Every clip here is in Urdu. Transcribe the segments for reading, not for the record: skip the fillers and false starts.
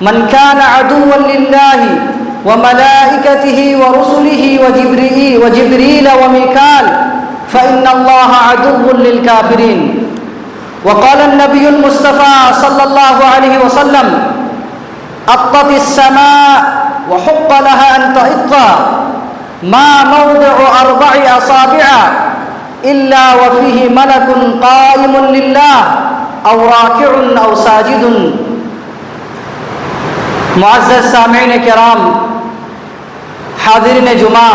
من كان عدوا لله وملائكته ورسله وجبريل وميكال فإن الله عدو للكافرين. وقال النبي المصطفى صلى الله عليه وسلم: أطت السماء وحق لها أن تئط ما موضع 4 أصابع إلا وفيه ملك قائم لله أو راكع أو ساجد. معزز سامعین کرام، حاضرین جمعہ،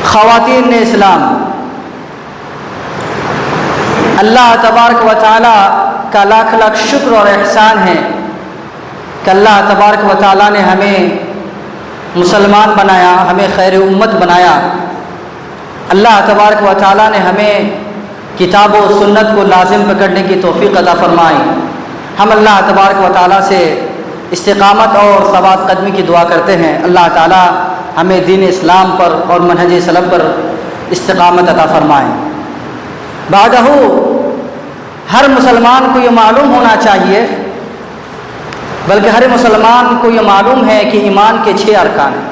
خواتین اسلام، اللہ تبارک و تعالیٰ کا لاکھ لاکھ شکر اور احسان ہے کہ اللہ تبارک و تعالیٰ نے ہمیں مسلمان بنایا، ہمیں خیر امت بنایا. اللہ تبارک و تعالیٰ نے ہمیں کتاب و سنت کو لازم پکڑنے کی توفیق عطا فرمائی. ہم اللہ تبارک و تعالیٰ سے استقامت اور ثبات قدمی کی دعا کرتے ہیں. اللہ تعالیٰ ہمیں دین اسلام پر اور منہج سلف پر استقامت عطا فرمائے. بعدہ ہر مسلمان کو یہ معلوم ہونا چاہیے، بلکہ ہر مسلمان کو یہ معلوم ہے کہ ایمان کے 6 ارکان ہیں.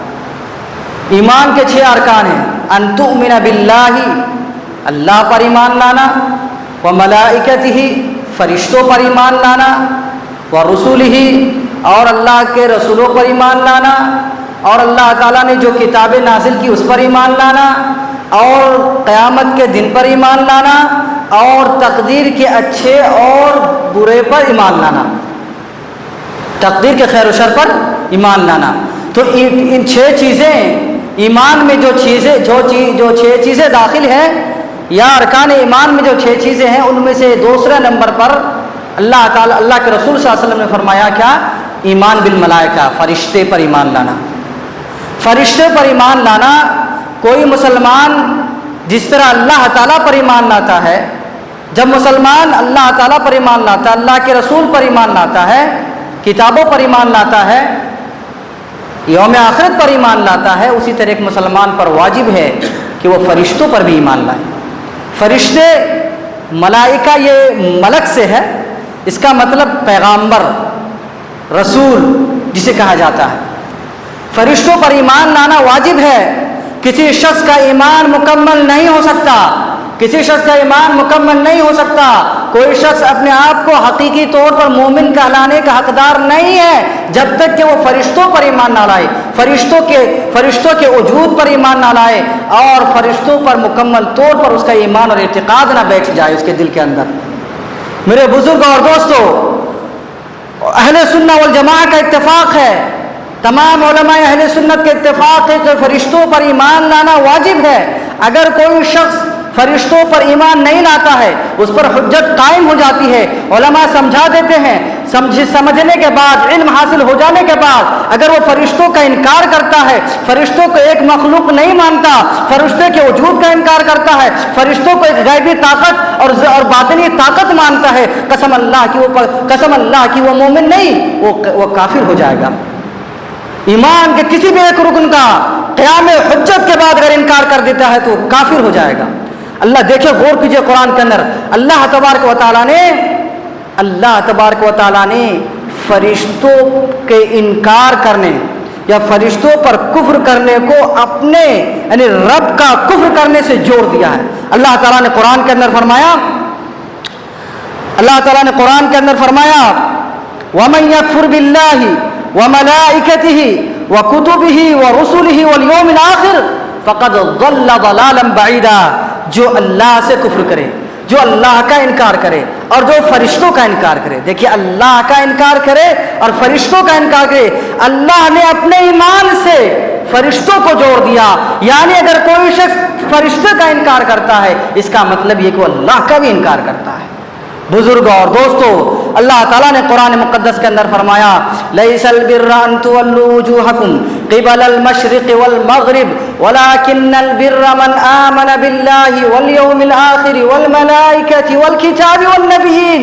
ایمان کے 6 ارکان ہیں: ان تؤمن باللہ، اللہ پر ایمان لانا، وملائکتہ، فرشتوں پر ایمان لانا، ورسولہ، اور اللہ کے رسولوں پر ایمان لانا، اور اللہ تعالیٰ نے جو کتابیں نازل کی اس پر ایمان لانا، اور قیامت کے دن پر ایمان لانا، اور تقدیر کے اچھے اور برے پر ایمان لانا، تقدیر کے خیر و شر پر ایمان لانا. تو ان 6 چیزیں، ایمان میں جو 6 چیزیں داخل ہیں، یا ارکان ایمان میں جو 6 چیزیں ہیں، ان میں سے دوسرے نمبر پر اللہ تعالیٰ، اللہ کے رسول صلی اللہ علیہ وسلم نے فرمایا کیا؟ ایمان بالملائکہ، فرشتے پر ایمان لانا. فرشتے پر ایمان لانا، کوئی مسلمان جس طرح اللہ تعالیٰ پر ایمان لاتا ہے، جب مسلمان اللہ تعالیٰ پر ایمان لاتا ہے، اللہ کے رسول پر ایمان لاتا ہے، کتابوں پر ایمان لاتا ہے، یوم آخرت پر ایمان لاتا ہے، اسی طرح ایک مسلمان پر واجب ہے کہ وہ فرشتوں پر بھی ایمان لائے. فرشتے، ملائکہ یہ ملک سے ہے، اس کا مطلب پیغامبر، رسول جسے کہا جاتا ہے. فرشتوں پر ایمان لانا واجب ہے. کسی شخص کا ایمان مکمل نہیں ہو سکتا، کسی شخص کا ایمان مکمل نہیں ہو سکتا. کوئی شخص اپنے آپ کو حقیقی طور پر مومن کہلانے کا حقدار نہیں ہے جب تک کہ وہ فرشتوں پر ایمان نہ لائے، فرشتوں کے وجود پر ایمان نہ لائے، اور فرشتوں پر مکمل طور پر اس کا ایمان اور اعتقاد نہ بیٹھ جائے اس کے دل کے اندر. میرے بزرگ اور دوستو، اہل سنت والجماعہ کا اتفاق ہے، تمام علماء اہل سنت کے اتفاق ہے کہ فرشتوں پر ایمان لانا واجب ہے. اگر کوئی شخص فرشتوں پر ایمان نہیں لاتا ہے، اس پر حجت قائم ہو جاتی ہے. علماء سمجھا دیتے ہیں، سمجھنے کے بعد، علم حاصل ہو جانے کے بعد اگر وہ فرشتوں کا انکار کرتا ہے، فرشتوں کو ایک مخلوق نہیں مانتا، فرشتے کے وجود کا انکار کرتا ہے، فرشتوں کو ایک غیبی طاقت اور باطنی طاقت مانتا ہے، قسم اللہ کی وہ مومن نہیں، وہ کافر ہو جائے گا. ایمان کے کسی بھی ایک رکن کا قیام حجت کے بعد اگر انکار کر دیتا ہے تو کافر ہو جائے گا. اللہ دیکھیں، غور کیجئے قرآن کے اندر اللہ تبارک و تعالیٰ نے فرشتوں کے انکار کرنے یا فرشتوں پر کفر کرنے کو اپنے یعنی رب کا کفر کرنے سے جوڑ دیا ہے. اللہ تعالیٰ نے قرآن کے اندر فرمایا وَمَن يَكْفُرْ بِاللَّهِ وَمَلَائِكَتِهِ وَكُتُبِهِ وَرُسُلِهِ وَالْيَوْمِ الْآخِرِ فَقَدْ ضَلَّ ضَلَالًا بَعِيدًا. جو اللہ سے کفر کرے، جو اللہ کا انکار کرے اور جو فرشتوں کا انکار کرے. دیکھیے، اللہ کا انکار کرے اور فرشتوں کا انکار کرے. اللہ نے اپنے ایمان سے فرشتوں کو جوڑ دیا. یعنی اگر کوئی شخص فرشتے کا انکار کرتا ہے، اس کا مطلب یہ کہ وہ اللہ کا بھی انکار کرتا ہے. بزرگ اور دوستو، اللہ تعالیٰ نے قرآن مقدس کے اندر فرمایا لَيْسَ الْبِرَّ أَن تُوَلُّوا وُجُوهَكُمْ قِبَلَ الْمَشْرِقِ وَالْمَغْرِبِ وَلَكِنَّ الْبِرَّ مَنْ آمَنَ بِاللَّهِ وَالْيَوْمِ الْآخِرِ وَالْمَلَائِكَةِ وَالْكِتَابِ وَالنَّبِيِّينَ.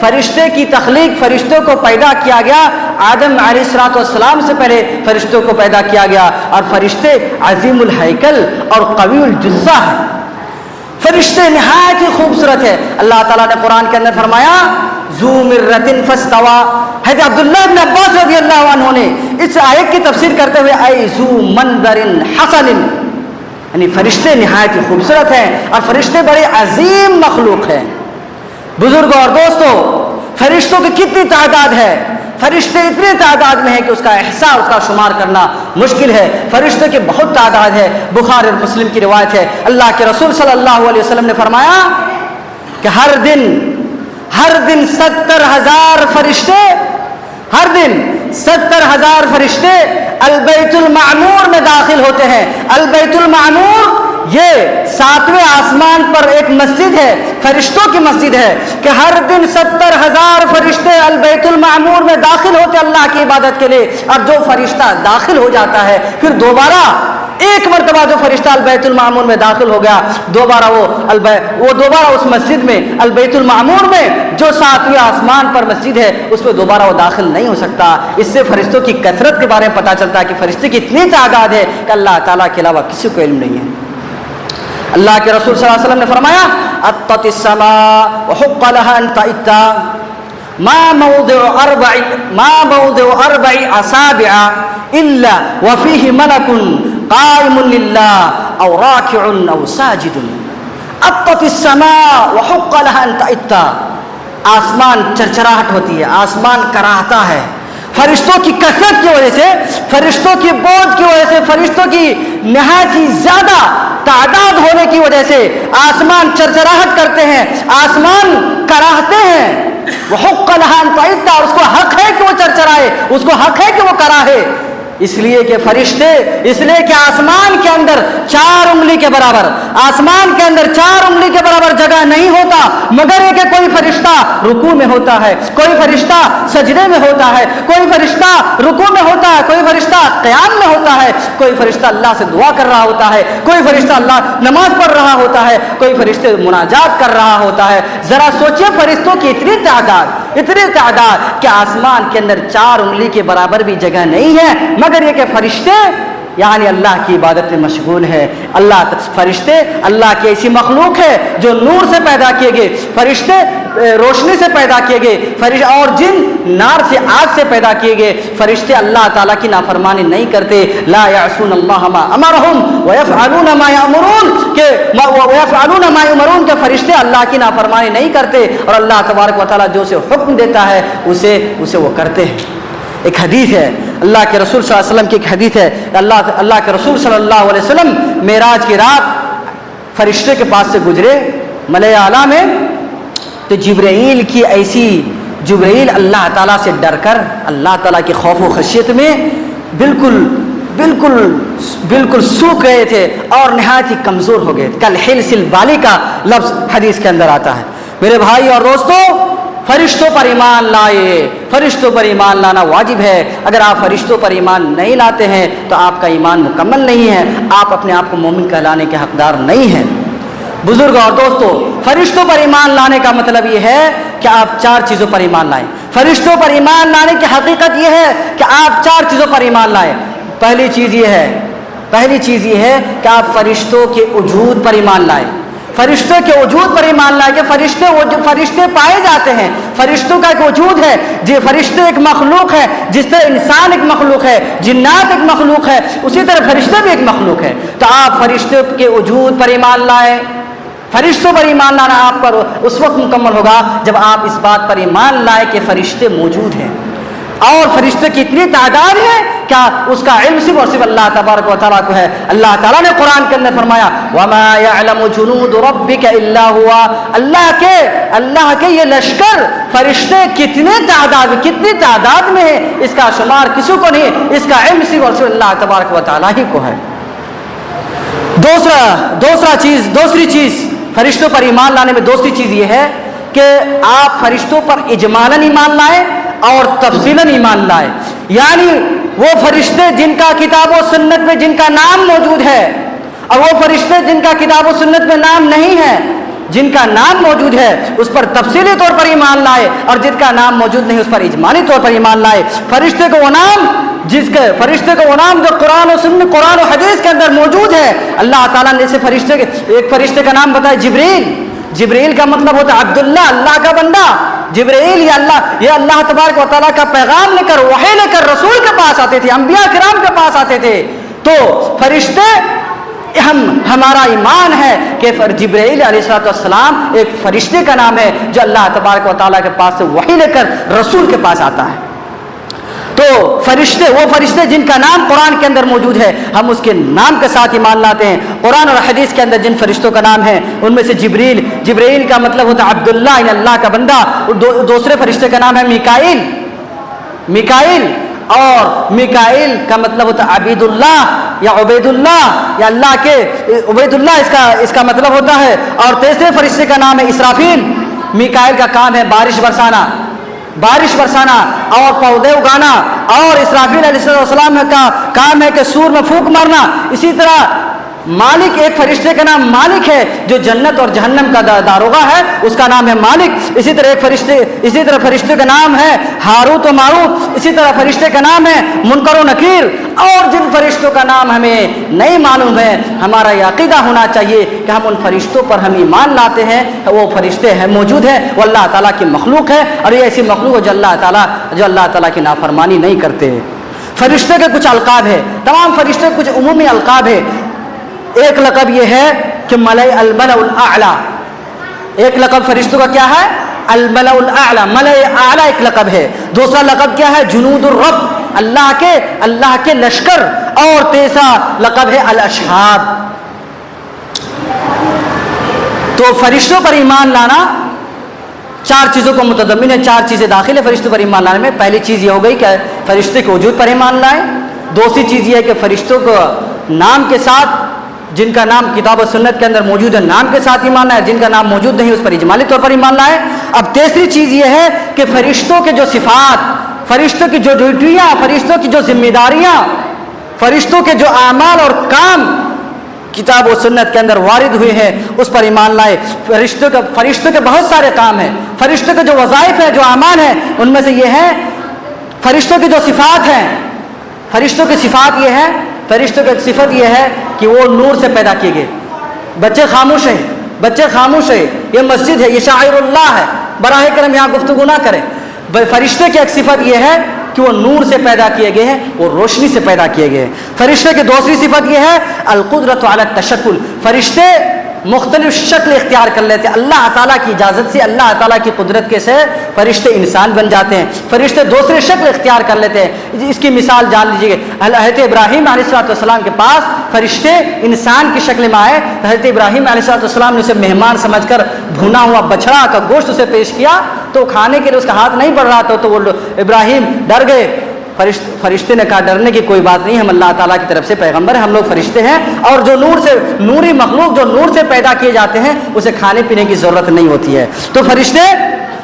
فرشتے کی تخلیق، فرشتوں کو پیدا کیا گیا آدم علیہ السلام سے پہلے فرشتوں کو پیدا کیا گیا، اور فرشتے عظیم الہیکل اور قوی الجثہ ہیں۔ فرشتے نہایت ہی خوبصورت ہے۔ اللہ تعالیٰ نے قرآن کے اندر فرمایا ذو مرۃ فاستوى۔ حضرت عبداللہ بن عباس رضی اللہ عنہ نے اس آیت کی تفسیر کرتے ہوئے اے ذو منظر حسن، یعنی فرشتے نہایت ہی خوبصورت ہیں اور فرشتے بڑے عظیم مخلوق ہیں۔ بزرگوں اور دوستوں، فرشتوں کی کتنی تعداد ہے؟ فرشتے اتنے تعداد میں ہیں کہ اس کا احصاء، اس کا شمار کرنا مشکل ہے۔ فرشتے کی بہت تعداد ہے۔ بخاری اور مسلم کی روایت ہے، اللہ کے رسول صلی اللہ علیہ وسلم نے فرمایا کہ ہر دن 70,000 فرشتے، ہر دن 70,000 فرشتے البیت المعمور میں داخل ہوتے ہیں۔ البیت المعمور یہ 7ویں آسمان پر ایک مسجد ہے، فرشتوں کی مسجد ہے، کہ ہر دن 70,000 فرشتے البیت المعمور میں داخل ہوتے اللہ کی عبادت کے لیے، اور جو فرشتہ داخل ہو جاتا ہے پھر دوبارہ ایک مرتبہ جو فرشتہ البیت المعمور میں داخل ہو گیا، دوبارہ وہ دوبارہ اس مسجد میں البیت المعمور میں جو 7ویں آسمان پر مسجد ہے اس میں دوبارہ وہ داخل نہیں ہو سکتا۔ اس سے فرشتوں کی کثرت کے بارے میں پتہ چلتا ہے کہ فرشتے کی اتنی تعداد ہے کہ اللہ تعالیٰ کے علاوہ کسی کو علم نہیں ہے۔ اللہ کے رسول صلی اللہ علیہ وسلم نے فرمایا اطت السماء وحق لها ان تئت ما موضع اربع اصابع الا وفيه ملك قائم لله او راكع او ساجد۔ اطت السماء وحق لها ان تئت، آسمان چرچراہٹ ہوتی ہے، آسمان کراہتا ہے فرشتوں کی کثرت کی وجہ سے، فرشتوں کی بوجھ کی وجہ سے، فرشتوں کی نہایت ہی زیادہ تعداد ہونے کی وجہ سے آسمان چرچراہٹ کرتے ہیں، آسمان کراہتے ہیں۔ وحق لها ان تئت، اور اس کو حق ہے کہ وہ چرچرائے، اس کو حق ہے کہ وہ کراہے، اس لیے کہ فرشتے، اس لیے کہ آسمان کے اندر 4 انگلی کے برابر، آسمان کے اندر 4 انگلی کے برابر جگہ نہیں ہوتا، مگر یہ کہ کوئی فرشتہ رکوع میں ہوتا ہے، کوئی فرشتہ سجدے میں ہوتا ہے، کوئی فرشتہ رکوع میں ہوتا ہے، کوئی فرشتہ قیام میں ہوتا ہے، کوئی فرشتہ اللہ سے دعا کر رہا ہوتا ہے، کوئی فرشتہ اللہ نماز پڑھ رہا ہوتا ہے، کوئی فرشتے مناجات کر رہا ہوتا ہے۔ ذرا سوچئے فرشتوں کی اتنی تعداد کہ آسمان کے اندر 4 انگلی کے برابر بھی جگہ نہیں ہے، مگر یہ کہ فرشتے یعنی اللہ کی عبادت میں مشغول ہے۔ فرشتے اللہ کی ایسی مخلوق ہے جو نور سے پیدا کیے گئے، فرشتے روشنی سے پیدا کیے گئے، اور جن نار سے، آگ سے پیدا کیے گئے۔ فرشتے اللہ تعالیٰ کی نافرمانی نہیں کرتے، لا یعصون اللہ ما امرہم ویفعلون ما یأمرون، کہ فرشتے اللہ کی نافرمانی نہیں کرتے، اور اللہ تبارک و تعالیٰ جو اسے حکم دیتا ہے اسے وہ کرتے ہیں۔ ایک حدیث ہے، اللہ کے رسول صلی اللہ علیہ وسلم کی ایک حدیث ہے، اللہ کے رسول صلی اللہ علیہ وسلم معراج کی رات فرشتے کے پاس سے گزرے ملائے اعلیٰ میں، تو جبرائیل اللہ تعالیٰ سے ڈر کر، اللہ تعالیٰ کی خوف و خشیت میں بالکل سوکھ گئے تھے اور نہایت ہی کمزور ہو گئے تھے۔ کل حلس البالی کا لفظ حدیث کے اندر آتا ہے۔ میرے بھائی اور دوستوں، فرشتوں پر ایمان لائے، فرشتوں پر ایمان لانا واجب ہے۔ اگر آپ فرشتوں پر ایمان نہیں لاتے ہیں تو آپ کا ایمان مکمل نہیں ہے، آپ اپنے آپ کو مومن کہلانے کے حقدار نہیں ہیں۔ بزرگ اور دوستوں، فرشتوں پر ایمان لانے کا مطلب یہ ہے کہ آپ 4 چیزوں پر ایمان لائیں۔ فرشتوں پر ایمان لانے کی حقیقت یہ ہے کہ آپ 4 چیزوں پر ایمان لائیں۔ پہلی چیز یہ ہے کہ آپ فرشتوں کے وجود پر ایمان لائیں۔ فرشتوں کے وجود پر ایمان لائے کہ فرشتے پائے جاتے ہیں، فرشتوں کا ایک وجود ہے، فرشتے ایک مخلوق ہے، جس طرح انسان ایک مخلوق ہے، جنات ایک مخلوق ہے، اسی طرح فرشتے بھی ایک مخلوق ہے۔ تو آپ فرشتوں کے وجود پر ایمان لائیں۔ فرشتوں پر ایمان لانا آپ پر اس وقت مکمل ہوگا جب آپ اس بات پر ایمان لائے کہ فرشتے موجود ہیں، اور فرشتے کی اتنی تعداد ہے کیا اس کا علم صرف اور صرف اللہ تبارک و تعالیٰ کو ہے۔ اللہ تعالیٰ نے قرآن کے اندر فرمایا وَمَا يَعْلَمُ جُنُودُ رَبِّكَ إِلَّا هُوَ، اللہ کے یہ لشکر فرشتے کتنی تعداد میں ہے اس کا شمار کسی کو نہیں، اس کا علم صرف اور صرف اللہ تبارک و تعالیٰ ہی کو ہے۔ دوسری چیز فرشتوں پر ایمان لانے میں دوسری چیز یہ ہے کہ آپ فرشتوں پر اجمالاً ایمان لائیں اور تفصیلاً ایمان لائے، یعنی وہ فرشتے جن کا کتاب و سنت میں جن کا نام موجود ہے، اور وہ فرشتے جن کا کتاب و سنت میں نام نہیں ہے، جن کا نام موجود ہے اس پر تفصیلی طور پر ایمان لائے، اور جن کا نام موجود نہیں اس پر اجمالی طور پر ایمان لائے۔ فرشتے کو وہ نام جو قرآن و سنت، قرآن و حدیث کے اندر موجود ہے، اللہ تعالیٰ نے ایک فرشتے کا نام بتایا جبریل۔ جبریل کا مطلب ہوتا ہے عبداللہ، اللہ کا بندہ۔ جبریل یہ اللہ تبارک و تعالیٰ کا پیغام لے کر، وحی لے کر رسول کے پاس آتے تھے، انبیاء کرام کے پاس آتے تھے۔ تو فرشتے، ہمارا ایمان ہے کہ جبرائیل علیہ السلام ایک فرشتے کا نام ہے جو اللہ تبارک و تعالیٰ کے پاس سے وحی لے کر رسول کے پاس آتا ہے۔ تو وہ فرشتے جن کا نام قرآن کے اندر موجود ہے، ہم اس کے نام کے ساتھ ایمان لاتے ہیں۔ قرآن اور حدیث کے اندر جن فرشتوں کا نام ہے ان میں سے جبرائیل کا مطلب ہوتا ہے عبداللہ، یعنی اللہ کا بندہ۔ دوسرے فرشتے کا نام ہے میکائیل کا مطلب ہوتا ہے عبید اللہ یا عبید اللہ، یا اللہ کے عبید اللہ اس کا مطلب ہوتا ہے۔ اور تیسرے فرشتے کا نام ہے اسرافیل۔ میکائیل کا کام ہے بارش برسانا اور پودے اگانا، اور اسرافیل علیہ السلام کا کام ہے کہ سور میں پھونک مارنا۔ اسی طرح مالک، ایک فرشتے کا نام مالک ہے جو جنت اور جہنم کا داروغہ ہے، اس کا نام ہے مالک۔ اسی طرح فرشتے کا نام ہے ہاروت و ماروت۔ اسی طرح فرشتے کا نام ہے منکر و نکیر۔ اور جن فرشتوں کا نام ہمیں نہیں معلوم ہے، ہمارا یہ عقیدہ ہونا چاہیے کہ ہم ان فرشتوں پر ہم ایمان لاتے ہیں، وہ فرشتے ہیں موجود ہیں، وہ اللہ تعالیٰ کی مخلوق ہے، اور یہ ایسی مخلوق ہے جو اللہ تعالیٰ کی نافرمانی نہیں کرتے۔ فرشتے کے کچھ القاب ہے، تمام فرشتے کچھ عمومی القاب ہے۔ ایک لقب یہ ہے کہ الملأ الاعلی، ایک لقب فرشتوں کا کیا ہے؟ الملأ الاعلی، ملأ اعلی ایک لقب ہے۔ دوسرا لقب کیا ہے؟ جنود الرب، اللہ کے لشکر۔ اور تیسرا لقب ہے الاشہاب۔ تو فرشتوں پر ایمان لانا 4 چیزوں کو متضمن ہے، 4 چیزیں داخل ہے فرشتوں پر ایمان لانے میں۔ پہلی چیز یہ ہو گئی کہ فرشتے کے وجود پر ایمان لائیں۔ دوسری چیز یہ ہے کہ فرشتوں کو نام کے ساتھ، جن کا نام کتاب و سنت کے اندر موجود ہے، نام کے ساتھ ایمان لائے، جن کا نام موجود نہیں اس پر اجمالی طور پر ایمان لائے۔ اب تیسری چیز یہ ہے کہ فرشتوں کے جو صفات، فرشتوں کی جو ڈیوٹیاں، فرشتوں کی جو ذمہ داریاں، فرشتوں کے جو اعمال اور کام کتاب و سنت کے اندر وارد ہوئے ہیں اس پر ایمان لائے۔ فرشتوں کے بہت سارے کام ہیں، فرشتوں کے جو وظائف ہیں، جو اعمال ہیں، ان میں سے یہ ہے فرشتوں کی جو صفات ہیں۔ فرشتوں کی صفات یہ ہے، فرشتوں کی صفت یہ ہے کہ وہ نور سے پیدا کیے گئے۔ بچے خاموش ہیں، یہ مسجد ہے، یہ شاعر اللہ ہے، براہ کرم یہاں گفتگو نہ کریں۔ فرشتے کی ایک صفت یہ ہے کہ وہ نور سے پیدا کیے گئے ہیں، وہ روشنی سے پیدا کیے گئے ہیں۔ فرشتے کی دوسری صفت یہ ہے القدرت علی التشکل، فرشتے مختلف شکل اختیار کر لیتے ہیں اللہ تعالیٰ کی اجازت سے، اللہ تعالیٰ کی قدرت کے سے فرشتے انسان بن جاتے ہیں، فرشتے دوسرے شکل اختیار کر لیتے ہیں۔ اس کی مثال جان لیجیے، حضرت ابراہیم علیہ السلام کے پاس فرشتے انسان کی شکل میں آئے، حضرت ابراہیم علیہ السلام نے اسے مہمان سمجھ کر بھونا ہوا بچڑا کا گوشت اسے پیش کیا، تو کھانے کے لیے اس کا ہاتھ نہیں بڑھ رہا تھا، تو وہ ابراہیم ڈر گئے۔ فرشتے نے کہا ڈرنے کی کوئی بات نہیں، ہم اللہ تعالیٰ کی طرف سے پیغمبر ہیں، ہم لوگ فرشتے ہیں، اور جو نوری مخلوق جو نور سے پیدا کیے جاتے ہیں اسے کھانے پینے کی ضرورت نہیں ہوتی ہے۔ تو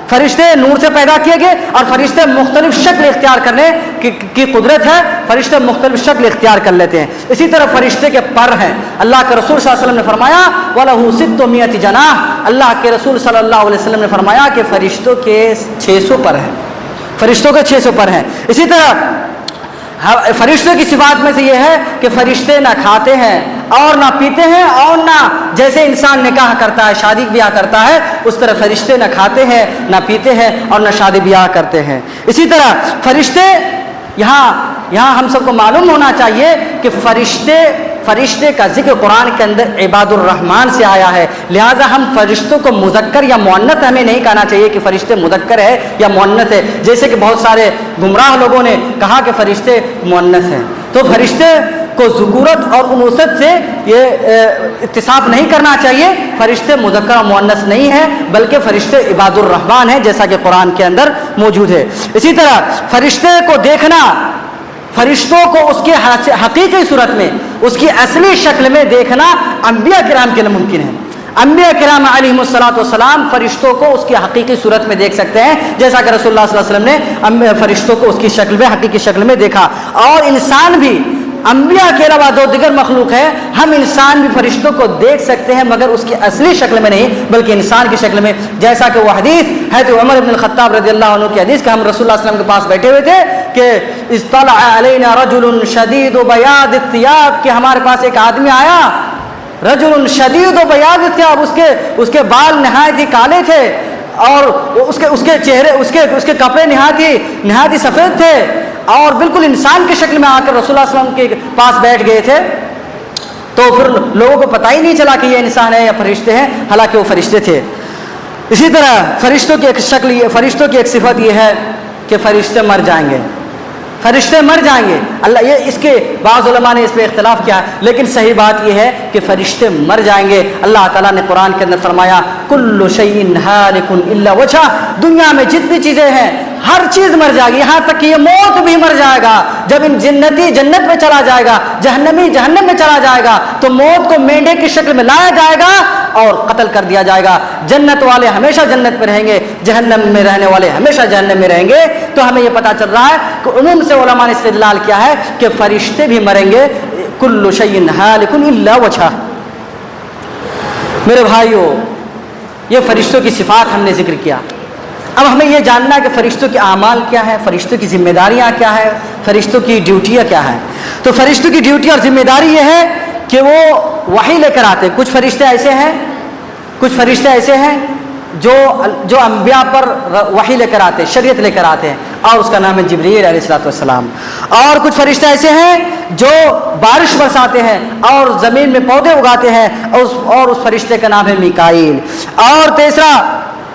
فرشتے نور سے پیدا کیے گئے، اور فرشتے مختلف شکل اختیار کرنے کی قدرت ہے، فرشتے مختلف شکل اختیار کر لیتے ہیں۔ اسی طرح فرشتے کے پر ہیں، اللہ کے رسول صلی اللہ علیہ وسلم نے فرمایا وَلَهُ 600 جناح، اللہ کے رسول صلی اللہ علیہ وسلم نے فرمایا کہ فرشتوں کے 600 پر ہیں، فرشتوں کے 600 پر ہیں۔ اسی طرح فرشتوں کی صفات میں سے یہ ہے کہ فرشتے نہ کھاتے ہیں اور نہ پیتے ہیں، اور نہ جیسے انسان نکاح کرتا ہے، شادی بیاہ کرتا ہے، اس طرح فرشتے نہ کھاتے ہیں، نہ پیتے ہیں، اور نہ شادی بیاہ کرتے ہیں۔ اسی طرح فرشتے، یہاں ہم سب کو معلوم ہونا چاہیے کہ فرشتے کا ذکر قرآن کے اندر عباد الرحمن سے آیا ہے، لہٰذا ہم فرشتوں کو مذکر یا مؤنث ہمیں نہیں کہنا چاہیے کہ فرشتے مذکر ہے یا مؤنث ہے، جیسے کہ بہت سارے گمراہ لوگوں نے کہا کہ فرشتے مؤنث ہیں۔ تو فرشتے کو ذکورت اور انوثت سے یہ اتصاف نہیں کرنا چاہیے، فرشتے مذکر و مؤنث نہیں ہیں، بلکہ فرشتے عباد الرحمن ہیں، جیسا کہ قرآن کے اندر موجود ہے۔ اسی طرح فرشتے کو دیکھنا، فرشتوں کو اس کی حقیقی صورت میں، اس کی اصلی شکل میں دیکھنا انبیاء کرام کے لیے ممکن ہے۔ انبیاء کرام علیہم السلام فرشتوں کو اس کی حقیقی صورت میں دیکھ سکتے ہیں، جیسا کہ رسول اللہ صلی اللہ علیہ وسلم نے فرشتوں کو اس کی شکل میں، حقیقی شکل میں دیکھا۔ اور انسان بھی انبیاء کے علاوہ جو دیگر مخلوق ہے، ہم انسان بھی فرشتوں کو دیکھ سکتے ہیں مگر اس کی اصلی شکل میں نہیں بلکہ انسان کی شکل میں، جیسا کہ وہ حدیث ہے تو عمر بن الخطاب رضی اللہ عنہ کی حدیث کہ ہم رسول اللہ صلی اللہ علیہ وسلم کے پاس بیٹھے ہوئے تھے کہ اطلع علینا رجل شدید بیاض الثياب، کہ ہمارے پاس ایک آدمی آیا، رجل شدید بیاض الثياب، اس کے بال نہایت ہی کالے تھے اور اس کے چہرے اس کے کپڑے نہایت ہی سفید تھے اور بالکل انسان کی شکل میں آ کر رسول اللہ صلی اللہ علیہ وسلم کے پاس بیٹھ گئے تھے۔ تو پھر لوگوں کو پتہ ہی نہیں چلا کہ یہ انسان ہے یا فرشتے ہیں، حالانکہ وہ فرشتے تھے۔ اسی طرح فرشتوں کی ایک شکل، فرشتوں کی ایک صفت یہ ہے کہ فرشتے مر جائیں گے، فرشتے مر جائیں گے۔ اللہ یہ اس کے بعض علماء نے اس پہ اختلاف کیا ہے، لیکن صحیح بات یہ ہے کہ فرشتے مر جائیں گے۔ اللہ تعالیٰ نے قرآن کے اندر فرمایا کل شیء ہالک الا وجہہ، دنیا میں جتنی چیزیں ہیں ہر چیز مر جائے گی، یہاں تک کہ یہ موت بھی مر جائے گا۔ جب ان جنتی جنت میں چلا جائے گا، جہنمی جہنم میں چلا جائے گا، تو موت کو مینڈے کی شکل میں لایا جائے گا اور قتل کر دیا جائے گا۔ جنت والے ہمیشہ جنت میں رہیں گے، جہنم میں رہنے والے ہمیشہ جہنم میں رہیں گے۔ تو ہمیں یہ پتہ چل رہا ہے کہ عموم سے علماء نے استدلال کیا ہے کہ فرشتے بھی مریں گے، کل شیء ہالک الا وجہہ۔ میرے بھائیو، یہ فرشتوں کی صفات ہم نے ذکر کیا۔ اب ہمیں یہ جاننا ہے کہ فرشتوں کے اعمال کیا ہے، فرشتوں کی ذمہ داریاں کیا ہے، فرشتوں کی ڈیوٹیاں کیا ہیں۔ تو فرشتوں کی ڈیوٹی اور ذمہ داری یہ ہے کہ وہ وحی لے کر آتے ہیں۔ کچھ فرشتے ایسے ہیں جو انبیاء پر وحی لے کر آتے ہیں، شریعت لے کر آتے ہیں، اور اس کا نام ہے جبریل علیہ الصلوۃ والسلام۔ اور کچھ فرشتے ایسے ہیں جو بارش برساتے ہیں اور زمین میں پودے اگاتے ہیں، اور اس فرشتے کا نام ہے میکائیل۔ اور تیسرا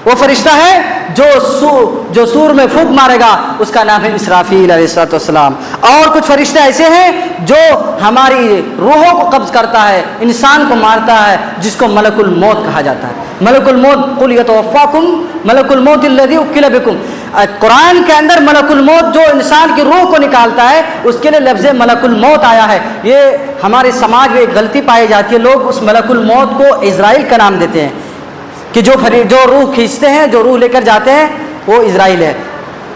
وہ فرشتہ ہے جو سور میں پھونک مارے گا، اس کا نام ہے اسرافیل علیہ الصلوۃ والسلام۔ اور کچھ فرشتے ایسے ہیں جو ہماری روحوں کو قبض کرتا ہے، انسان کو مارتا ہے، جس کو ملک الموت کہا جاتا ہے۔ ملک الموت، قل یتوفاکم ملک الموت الذی وکل بکم۔ قرآن کے اندر ملک الموت جو انسان کی روح کو نکالتا ہے، اس کے لیے لفظ ملک الموت آیا ہے۔ یہ ہمارے سماج میں ایک غلطی پائی جاتی ہے، لوگ اس ملک الموت کو عزرائیل کا نام دیتے ہیں کہ جو روح کھینچتے ہیں، جو روح لے کر جاتے ہیں، وہ اسرائیل ہے۔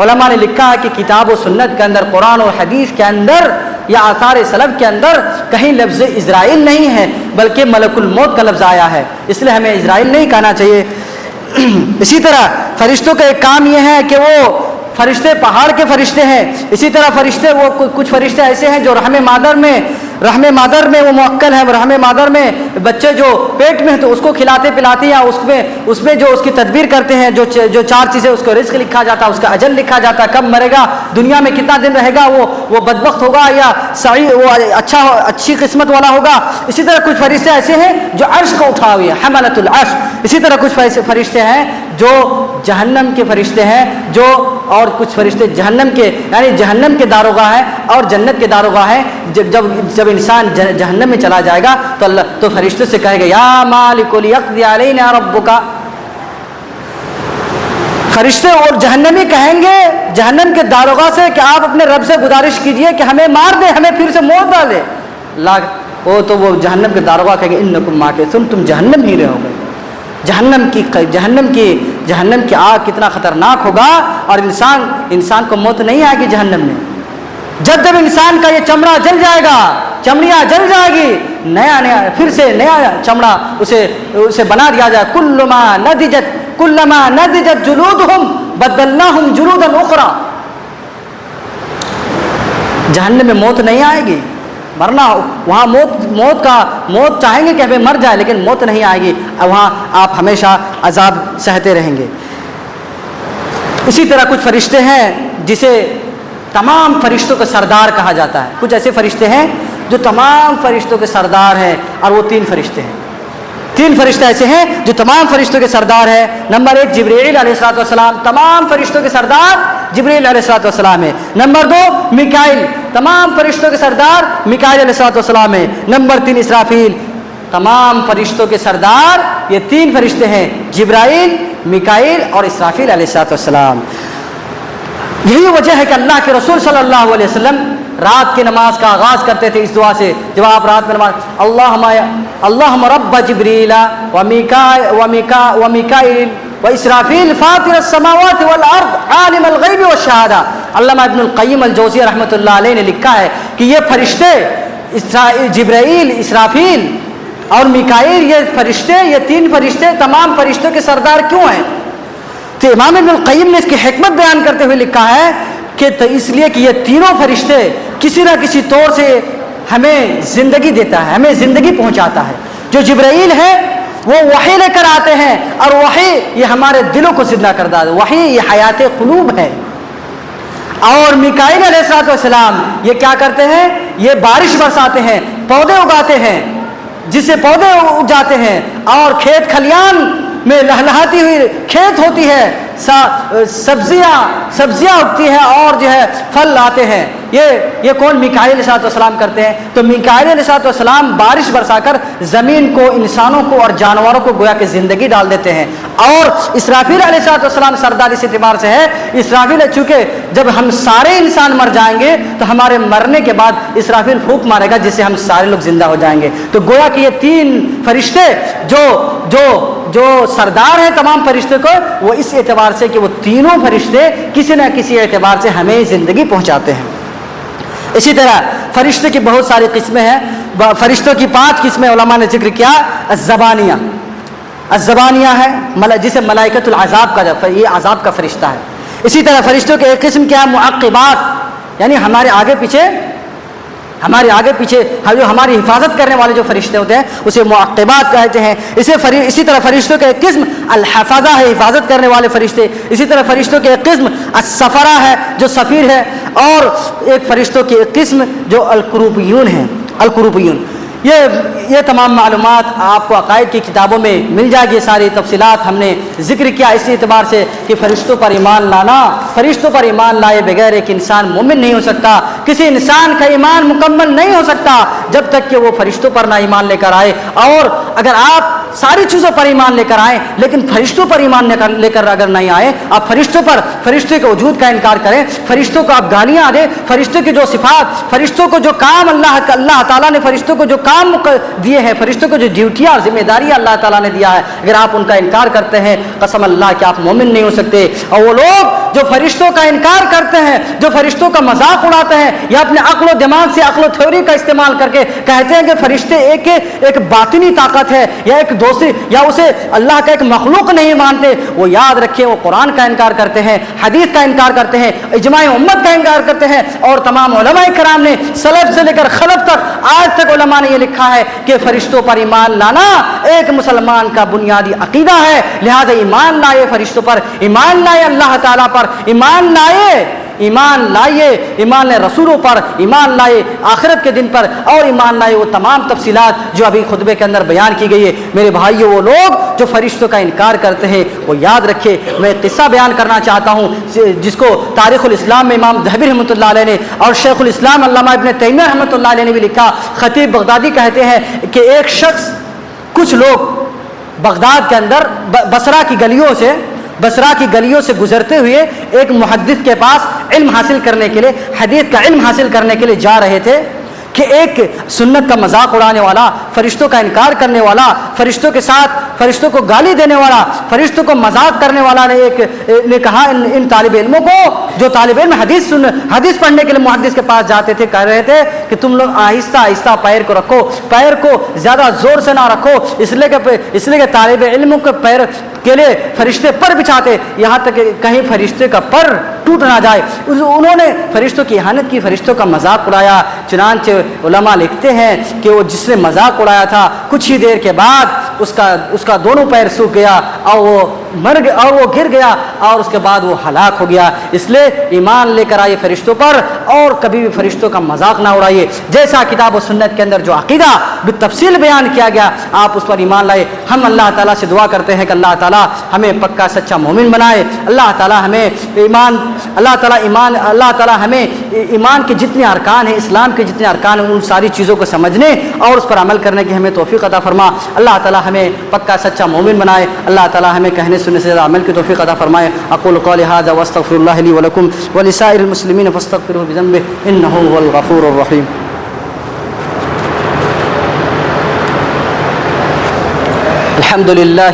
علماء نے لکھا ہے کہ کتاب و سنت کے اندر، قرآن اور حدیث کے اندر یا آثار سلف کے اندر کہیں لفظ اسرائیل نہیں ہے بلکہ ملک الموت کا لفظ آیا ہے، اس لیے ہمیں اسرائیل نہیں کہنا چاہیے۔ اسی طرح فرشتوں کا ایک کام یہ ہے کہ وہ فرشتے پہاڑ کے فرشتے ہیں۔ اسی طرح فرشتے کچھ فرشتے ایسے ہیں جو رحم مادر میں وہ موکل ہیں، رحم مادر میں بچے جو پیٹ میں ہیں تو اس کو کھلاتے پلاتے یا اس میں جو اس کی تدبیر کرتے ہیں، جو چار چیزیں، اس کو رزق لکھا جاتا ہے، اس کا اجل لکھا جاتا ہے، کب مرے گا، دنیا میں کتنا دن رہے گا، وہ بدبخت ہوگا یا صحیح، وہ اچھی قسمت والا ہوگا۔ اسی طرح کچھ فرشتے ایسے ہیں جو عرش کو اٹھا ہوئے ہیں، حملۃ العرش۔ اسی طرح کچھ فرشتے ہیں جو جہنم کے فرشتے ہیں، اور کچھ فرشتے جہنم کے، یعنی جہنم کے داروغہ ہیں اور جنت کے داروغہ ہیں۔ جب انسان جہنم میں چلا جائے گا تو فرشتوں سے کہے گا یا مالک لیقضی علینا ربک۔ فرشتے اور جہنمی کہیں گے جہنم کے داروغہ سے کہ آپ اپنے رب سے گزارش کیجئے کہ ہمیں مار دے، ہمیں پھر سے موت ڈالے۔ وہ جہنم کے داروغہ کہیں گے انکم ماکثون، تم جہنم ہی رہو گے۔ جہنم کی آگ کتنا خطرناک ہوگا، اور انسان کو موت نہیں آئے گی جہنم میں۔ جب انسان کا یہ چمڑا جل جائے گا، چمڑیاں جل جائے گی، پھر سے نیا چمڑا اسے بنا دیا جائے۔ کلما نضجت جلودہم بدلناہم جلودا اخرى۔ جہنم میں موت نہیں آئے گی، مرنا وہاں موت چاہیں گے کہ ہمیں مر جائے، لیکن موت نہیں آئے گی، وہاں آپ ہمیشہ عذاب سہتے رہیں گے۔ اسی طرح کچھ فرشتے ہیں جسے تمام فرشتوں کا سردار کہا جاتا ہے۔ کچھ ایسے فرشتے ہیں جو تمام فرشتوں کے سردار ہیں، اور وہ 3 فرشتے ہیں۔ 3 فرشتے ایسے ہیں جو تمام فرشتوں کے سردار ہیں۔ نمبر 1 جبرائیل علیہ الصلوۃ والسلام، تمام فرشتوں کے سردار جبرائیل علیہ الصلوۃ والسلام ہے۔ نمبر 2 میکائیل، تمام فرشتوں کے سردار میکائیل علیہ الصلوۃ والسلام ہے۔ نمبر 3 اسرافیل، تمام فرشتوں کے سردار یہ 3 فرشتے ہیں، جبرائیل، میکائیل اور اسرافیل علیہ الصلوۃ والسلام۔ یہی وجہ ہے کہ اللہ کے رسول صلی اللہ علیہ وسلم رات کی نماز کا آغاز کرتے تھے اس دعا سے، جب آپ رات میں نماز اللہم رب جبریل ومیکائیل واسرافیل فاطر السماوات والارض عالم الغیب والشہادہ۔ علامہ ابن القیم الجوزی رحمۃ اللہ علیہ نے لکھا ہے کہ یہ فرشتے جبرائیل، اسرافیل اور میکائیل، یہ فرشتے، یہ تین فرشتے تمام فرشتوں کے سردار کیوں ہیں؟ تو امام ابن القیم نے اس کی حکمت بیان کرتے ہوئے لکھا ہے کہ اس لیے کہ یہ تینوں فرشتے کسی نہ کسی طور سے ہمیں زندگی دیتا ہے، ہمیں زندگی پہنچاتا ہے۔ جو جبرائیل ہے وہ وحی لے کر آتے ہیں، اور وحی یہ ہمارے دلوں کو زندہ کر دیتا ہے، وحی یہ حیات قلوب ہے۔ اور میکائیل علیہ السلام یہ کیا کرتے ہیں؟ یہ بارش برساتے ہیں، پودے اگاتے ہیں، جس سے پودے اگ جاتے ہیں، اور کھیت کھلیان میں لہلہاتی ہوئی کھیت ہوتی ہے، سبزیاں اگتی ہیں، اور جو ہے پھل آتے ہیں۔ یہ کون؟ میکائیل علیہ السلام کرتے ہیں۔ تو میکائیل علیہ السلام بارش برسا کر زمین کو، انسانوں کو اور جانوروں کو گویا کہ زندگی ڈال دیتے ہیں۔ اور اسرافیل علیہ السلام سردار اس اعتبار سے ہے، اسرافیل چونکہ جب ہم سارے انسان مر جائیں گے تو ہمارے مرنے کے بعد اسرافیل پھونک مارے گا، جس سے ہم سارے لوگ زندہ ہو جائیں گے۔ تو گویا کہ یہ تین فرشتے جو سردار ہیں تمام فرشتوں کو، وہ اس اعتبار سے کہ وہ تینوں فرشتے کسی نہ کسی اعتبار سے ہمیں زندگی پہنچاتے ہیں۔ اسی طرح فرشتے کی بہت ساری قسمیں ہیں۔ فرشتوں کی 5 قسمیں علماء نے ذکر کیا۔ الزبانیہ ہے جسے ملائکۃ العذاب کا، یہ عذاب کا فرشتہ ہے۔ اسی طرح فرشتوں کی ایک قسم کیا ہے؟ معقبات، یعنی ہمارے آگے پیچھے جو ہماری حفاظت کرنے والے جو فرشتے ہوتے ہیں اسے معقبات کہتے ہیں۔ اسی طرح فرشتوں کے ایک قسم الحفظہ ہے، حفاظت کرنے والے فرشتے۔ اسی طرح فرشتوں کے ایک قسم السفرہ ہے، جو سفیر ہے، اور ایک فرشتوں کی ایک قسم جو الکروبیون ہیں، الکروبیون۔ یہ تمام معلومات آپ کو عقائد کی کتابوں میں مل جائے گی، ساری تفصیلات ہم نے ذکر کیا اس اعتبار سے کہ فرشتوں پر ایمان لانا، فرشتوں پر ایمان لائے بغیر ایک انسان مومن نہیں ہو سکتا۔ کسی انسان کا ایمان مکمل نہیں ہو سکتا جب تک کہ وہ فرشتوں پر نہ ایمان لے کر آئے۔ اور اگر آپ ساری چیزوں پر ایمان لے کر آئیں لیکن فرشتوں پر ایمان لے کر اگر نہیں آئے، آپ فرشتوں کے وجود کا انکار کریں، فرشتوں کو آپ گالیاں دیں، فرشتوں کی جو صفات، فرشتوں کو جو کام اللہ تعالیٰ نے فرشتوں کو جو کام دیے ہیں، فرشتوں کو جو ڈیوٹیاں اور ذمہ داریاں اللہ تعالیٰ نے دیا ہے، اگر آپ ان کا انکار کرتے ہیں، قسم اللہ کہ آپ مومن نہیں ہو سکتے۔ اور وہ لوگ جو فرشتوں کا انکار کرتے ہیں، جو فرشتوں کا مذاق اڑاتے ہیں، یا اپنے عقل و دماغ سے عقل و تھیوری کا استعمال کر کے کہتے ہیں کہ فرشتے ایک باطنی طاقت ہے، یا ایک دوسری، یا اسے اللہ کا ایک مخلوق نہیں مانتے، وہ یاد رکھیں وہ قرآن کا انکار کرتے ہیں، حدیث کا انکار کرتے ہیں، اجماع امت کا انکار کرتے ہیں۔ اور تمام علماء کرام نے سلف سے لے کر خلف تک آج تک علماء نے یہ لکھا ہے کہ فرشتوں پر ایمان لانا ایک مسلمان کا بنیادی عقیدہ ہے۔ لہذا ایمان لائے فرشتوں پر، ایمان لائے اللہ تعالیٰ پر، ایمان لائے ایمان لائے رسولوں پر، ایمان لائے آخرت کے دن پر، اور ایمان لائے وہ تمام تفصیلات جو ابھی خطبے کے اندر بیان کی گئی ہے۔ میرے بھائیو، وہ لوگ جو فرشتوں کا انکار کرتے ہیں وہ یاد رکھے۔ میں ایک قصہ بیان کرنا چاہتا ہوں جس کو تاریخ الاسلام میں امام ذہبی رحمۃ اللہ علیہ نے اور شیخ الاسلام علامہ ابن تیمیہ رحمۃ اللہ علیہ نے بھی لکھا۔ خطیب بغدادی کہتے ہیں کہ ایک شخص، کچھ لوگ بغداد کے اندر بصرہ کی گلیوں سے گزرتے ہوئے ایک محدث کے پاس علم حاصل کرنے کے لیے، حدیث کا علم حاصل کرنے کے لیے جا رہے تھے کہ ایک سنت کا مذاق اڑانے والا، فرشتوں کا انکار کرنے والا، فرشتوں کے ساتھ فرشتوں کو گالی دینے والا، فرشتوں کو مذاق کرنے والا نے کہا ان طالب علموں کو، جو طالب علم حدیث پڑھنے کے لیے محدث کے پاس جاتے تھے، کہہ رہے تھے کہ تم لوگ آہستہ آہستہ پیر کو رکھو، پیر کو زیادہ زور سے نہ رکھو، اس لیے کہ طالب علموں کے پیر کے لیے فرشتے پر بچھاتے، یہاں تک کہ کہیں فرشتے کا پر ٹوٹ نہ جائے۔ انہوں نے فرشتوں کی اہانت کی، فرشتوں کا مذاق اڑایا۔ چنانچہ علماء لکھتے ہیں کہ وہ جس نے مذاق اڑایا تھا کچھ ہی دیر کے بعد اس کا دونوں پیر سوکھ گیا اور وہ مر گیا اور وہ گر گیا اور اس کے بعد وہ ہلاک ہو گیا۔ اس لیے ایمان لے کر آئیے فرشتوں پر اور کبھی بھی فرشتوں کا مذاق نہ اڑائیے۔ جیسا کتاب و سنت کے اندر جو عقیدہ بالتفصیل بیان کیا گیا آپ اس پر ایمان لائے۔ ہم اللہ تعالیٰ سے دعا کرتے ہیں کہ اللہ تعالیٰ ہمیں پکا سچا مومن بنائے۔ اللہ تعالیٰ ہمیں ایمان کے جتنے ارکان ہیں، اسلام کے جتنے ارکان ہیں، ان ساری چیزوں کو سمجھنے اور اس پر عمل کرنے کی ہمیں توفیق عطا فرما۔ اللہ تعالیٰ ہمیں پکا سچا مومن بنائے۔ اللہ تعالیٰ ہمیں کہنے سننے سے عمل کی توفیق عطا فرمائے۔ اقول قولی ھذا واستغفر اللہ لی ولکم ولسائر المسلمین فاستغفروہ بذنبہ انہ ھو الغفور الرحیم۔ الحمد للہ